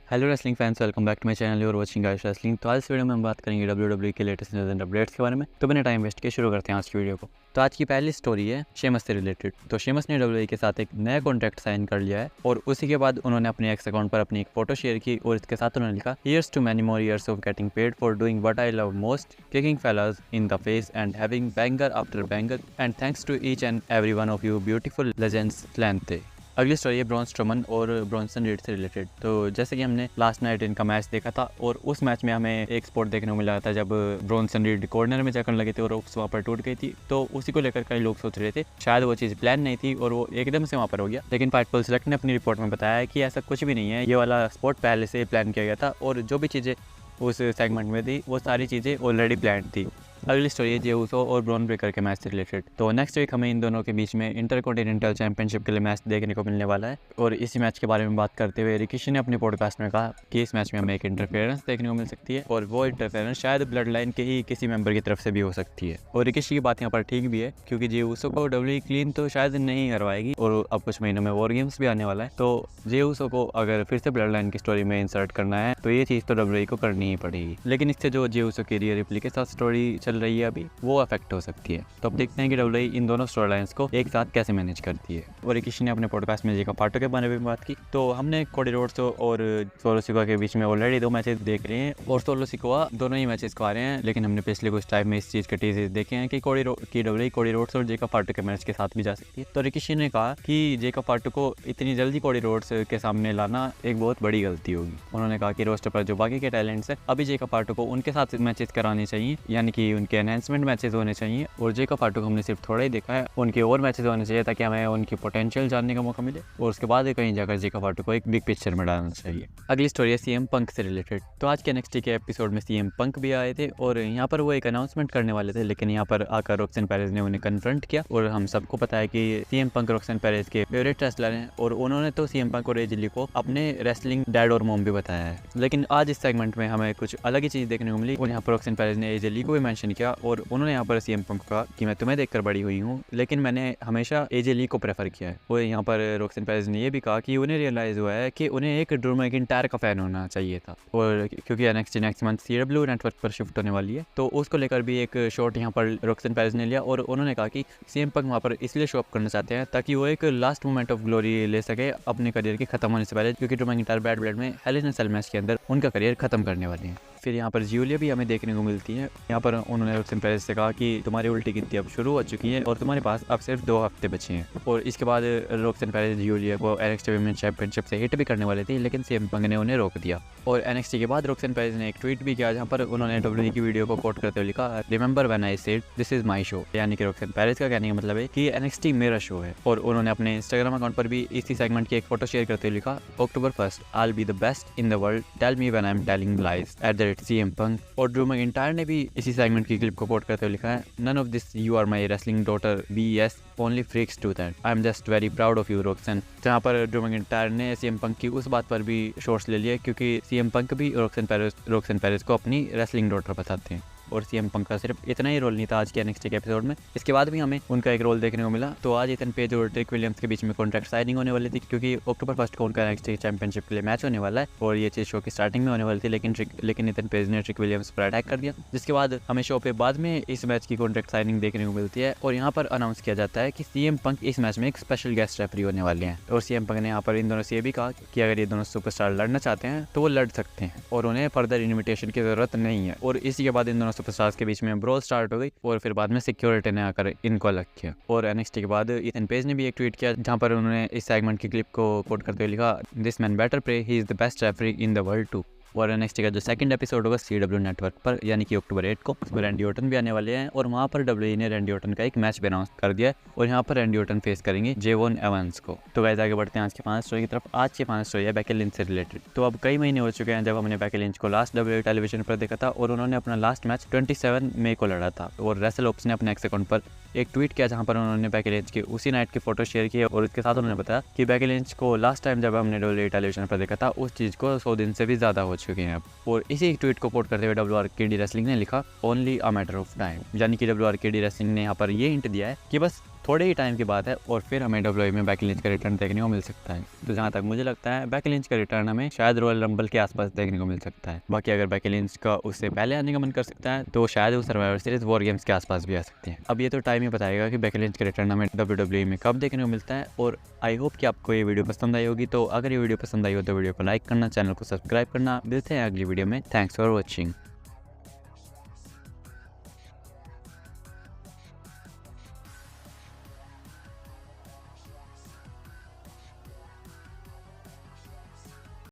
Hello wrestling fans, welcome back to my channel और watching guys wrestling. तो आज इस वीडियो में हम बात करेंगे WWE के लेटेस्ट न्यूज़ एंड अपडेट्स के बारे में। तो बिना टाइम वेस्ट के शुरू करते हैं आज की वीडियो को। तो आज की पहली स्टोरी है शेमस से रिलेटेड। तो शेमस ने WWE के साथ एक नया कॉन्ट्रैक्ट साइन कर लिया है और उसी के बाद उन्होंने अपने एक्स अकाउंट पर अपनी एक फोटो शेयर की और इसके साथ उन्होंने लिखा, here's too many more years of getting paid for doing what I love most, kicking fellas in the face and having banger after banger and thanks to each and every one of you beautiful legends slainte. अगली story है Braun Strowman और Bronson Reed से related. तो जैसे कि हमने last night इनका match देखा था और उस मैच में हमें एक स्पॉट देखने को मिला था जब ब्रॉन्सन रीड कॉर्नर में जाकर लगे थे और वहाँ पर टूट गई थी। तो उसी को लेकर कई लोग सोच रहे थे शायद वो चीज़ प्लान नहीं थी और वो एकदम से वहाँ पर हो गया, लेकिन फाइटफुल सेलेक्ट ने अपनी रिपोर्ट में बताया कि ऐसा कुछ भी नहीं है, ये वाला स्पॉट पहले से प्लान किया गया था और जो भी चीज़ें उस सेगमेंट में थी वो सारी चीज़ें ऑलरेडी प्लान थी। अगली स्टोरी है जे ऊसो और ब्रॉन ब्रेकर के मैच से रिलेटेड। तो नेक्स्ट वीक हमें इन दोनों के बीच में इंटरकॉन्टिनेंटल चैंपियनशिप के लिए मैच देखने को मिलने वाला है और इसी मैच के बारे में बात करते हुए रिकिशी ने अपने पॉडकास्ट में कहा कि इस मैच में हमें एक इंटरफेरेंस देखने को मिल सकती है और वो इंटरफेरेंस शायद ब्लड लाइन के ही किसी मेंबर की तरफ से भी हो सकती है। और रिकिशी की बात यहाँ पर ठीक भी है क्योंकि जे ऊसो को WWE क्लीन तो शायद नहीं करवाएगी और अब कुछ महीनों में वॉर गेम्स भी आने वाला है। तो जे ऊसो को अगर फिर से ब्लड लाइन की स्टोरी में इंसर्ट करना है तो ये चीज़ तो WWE को करनी ही पड़ेगी, लेकिन इससे जो जे ऊसो की रिया रिप्ली के साथ स्टोरी चल रही है अभी वो अफेक्ट हो सकती है। तो अब देखते हैं कि WWE इन दोनों स्टोरी लाइन्स को एक साथ कैसे मैनेज करती है। और रिकिशी ने अपने पॉडकास्ट में जेका फाटो के बारे में बात की। तो हमने कोडी रोड्स और सोलो सिकोआ के बीच में ऑलरेडी 2 मैचेस देख रहे हैं और सोलो सिकोआ दोनों ही मैचेस को आ रहे हैं, लेकिन हमने पिछले कुछ टाइम में इस चीज़ के टीजर्स देखे हैं कि WWE कोडी रोड्स और जेका फाटो के मैच के साथ भी जा सकती है। तो रिकिशी ने कहा कि जेका फाटो को इतनी जल्दी कोडी रोड्स के सामने लाना एक बहुत बड़ी गलती होगी। उन्होंने कहा कि रोस्टर पर जो बाकी के टैलेंट्स है अभी जेका फाटो को उनके साथ मैचेस कराने चाहिए, यानी कि उनके एनहांसमेंट मैचेस होने चाहिए और जेका फाटो को हमने सिर्फ थोड़ा ही देखा है, उनके और मैचेस होने चाहिए ताकि हमें उनकी पोटेंशियल जानने का मौका मिले और उसके बाद कहीं जाकर जेका फाटो को एक बिग पिक्चर में डालना चाहिए। अगली स्टोरी है सीएम पंक से रिलेटेड। तो आज के NXT के एपिसोड में सीएम पंक भी आए थे और यहाँ पर वो एक अनाउंसमेंट करने वाले थे, लेकिन यहाँ पर आकर रोक्सन पेरेज ने उन्हें कन्फ्रंट किया और हम सबको पता है कि सीएम पंक रोक्सन पेरेज के फेवरेट रेसलर हैं और उन्होंने तो सीएम पंक और एजे ली को अपने रेसलिंग डैड और मॉम भी बताया है। लेकिन आज इस सेगमेंट में हमें कुछ अलग ही चीज़ देखने को मिली और यहाँ पर रोक्सन पेरेज ने एजे ली को भी मेंशन किया और उन्होंने यहाँ पर सीएम पंक का कि मैं तुम्हें देखकर बड़ी हुई हूँ, लेकिन मैंने हमेशा एजे ली को प्रेफर किया है। और यहाँ पर रोक्सन पेरेज ने यह भी कहा कि उन्हें रियलाइज हुआ है कि उन्हें एक ड्रू मैकिंटायर का फैन होना चाहिए था और क्योंकि NXT next month CW network पर शिफ्ट होने वाली है तो उसको लेकर भी एक शॉट यहाँ पर रोक्सन पेरेज ने लिया और उन्होंने कहा कि सीएम पंक वहाँ पर इसलिए शो अप करना चाहते हैं ताकि वो एक लास्ट मोमेंट ऑफ ग्लोरी ले सके अपने करियर के खत्म होने से पहले, क्योंकि ड्रू मैकिंटायर बैड ब्लड में हेल इन अ सेल मैच के अंदर उनका करियर खत्म करने वाले हैं। फिर यहाँ पर जूलिया भी हमें देखने को मिलती है। यहाँ पर उन्होंने रोक्सन पेरेज से कहा कि तुम्हारी उल्टी गिनती अब शुरू हो चुकी है और तुम्हारे पास अब सिर्फ 2 हफ्ते बचे हैं। और इसके बाद रोक्सन पेरेज जूलिया को NXT वुमेन चैंपियनशिप से हिट भी करने वाले थे, लेकिन सीएम पंक ने उन्हें रोक दिया। और NXT के बाद रोक्सन पेरेज ने एक ट्वीट भी किया जहाँ पर उन्होंने WWE की वीडियो को कोट करते हुए लिखा, remember when I said this is my show, यानी कि रोक्सन पेरेज का कहने का मतलब है कि NXT मेरा शो है। और उन्होंने अपने इंस्टाग्राम अकाउंट पर भी इसी सेगमेंट की एक फोटो शेयर करते हुए लिखा, October 1st I be the best in the world, tell me when I am telling lies @CM Punk। और ड्रू मैकिंटायर ने भी इसी सेगमेंट की क्लिप को कोट करते हुए लिखा है, none of this, you are my wrestling daughter, BS only freaks do that, I am just very proud of you Roxanne. जहाँ पर ड्रू मैकिंटायर ने सीएम पंक की उस बात पर भी शॉर्ट्स ले लिए क्योंकि सीएम पंक भी रोक्सन पेरेज को अपनी रेसलिंग डॉटर बताते हैं और सीएम पंक का सिर्फ इतना ही रोल नहीं था आज के NXT के एपिसोड में, इसके बाद भी हमें उनका एक रोल देखने को मिला। तो आज इथन पेज और ट्रिक विलियम्स के बीच में कॉन्ट्रैक्ट साइनिंग होने वाली थी क्योंकि October 1st को उनका NXT चैंपियनशिप के लिए मैच होने वाला है और ये चीज़ शो की स्टार्टिंग में होने वाली थी, लेकिन इथन पेज ने ट्रिक विलियम्स पर अटैक कर दिया, जिसके बाद हमें शो पे बाद में इस मैच की कॉन्ट्रैक्ट साइनिंग देखने को मिलती है और यहाँ पर अनाउंस किया जाता है कि सीएम पंक इस मैच में एक स्पेशल गेस्ट रेफरी होने वाले हैं। और सीएम पंक ने यहाँ पर इन दोनों से ये भी कहा कि अगर ये दोनों सुपरस्टार लड़ना चाहते हैं तो वो लड़ सकते हैं और उन्हें फर्दर इन्विटेशन की जरूरत नहीं है। और इसी के बाद इन दोनों सुपरस्टार्स के बीच में ब्रोल स्टार्ट हो गई और फिर बाद में सिक्योरिटी ने आकर इनको अलग किया। और NXT के बाद इथन पेज ने भी एक ट्वीट किया जहां पर उन्होंने इस सेगमेंट की क्लिप को कोट करते हुए लिखा, this man better play, he is the best referee in the world too. और NXT का जो सेकंड एपिसोड होगा CW नेटवर्क पर, यानी कि October 8 को, उसमें रैंडी ऑर्टन भी आने वाले हैं और वहाँ पर WWE ने रैंडी ऑर्टन का एक मैच भी अनाउंस कर दिया है और यहाँ पर रैंडी ऑर्टन फेस करेंगे जेवॉन एवंस को। तो गाइस आगे बढ़ते हैं आज के 5 स्टोरी की तरफ। आज के 5 स्टोरी है बेकी लिंच से रिलेटेड। तो अब कई महीने हो चुके हैं जब हमने बेकी लिंच को लास्ट WWE टेलीविजन पर देखा था और उन्होंने अपना लास्ट मैच 27 मई को लड़ा था और रेसल ओप्स ने अपने एक्स अकाउंट पर एक ट्वीट किया जहाँ पर उन्होंने बेकी लिंच की उसी नाइट की फोटो शेयर की और उसके साथ उन्होंने बताया कि बेकी लिंच को लास्ट टाइम जब हमने WWE टेलीविजन पर देखा था उस चीज़ को 100 दिन से भी ज़्यादा हो चुके हैं अब। और इसी ट्वीट को कोट करते हुए WRKD रेसलिंग ने लिखा, only a matter of time, यानी कि WRKD रेसलिंग ने यहाँ पर ये हिंट दिया है कि बस थोड़े ही टाइम की बात है और फिर हमें WWE में बेकी लिंच का रिटर्न देखने को मिल सकता है। तो जहाँ तक मुझे लगता है बेकी लिंच का रिटर्न हमें शायद रॉयल रंबल के आसपास देखने को मिल सकता है। बाकी अगर बेकी लिंच का उससे पहले आने का मन कर सकता है तो शायद वो सर्वाइवर सीरीज वॉर गेम्स के आसपास भी आ सकती है। अब ये तो टाइम ही बताएगा कि बेकी लिंच का रिटर्न हमें WWE में कब देखने को मिलता है। और आई होप कि आपको ये वीडियो पसंद आई होगी। तो अगर ये वीडियो पसंद आई हो तो वीडियो को लाइक करना, चैनल को सब्सक्राइब करना। मिलते हैं अगली वीडियो में। Thanks for watching.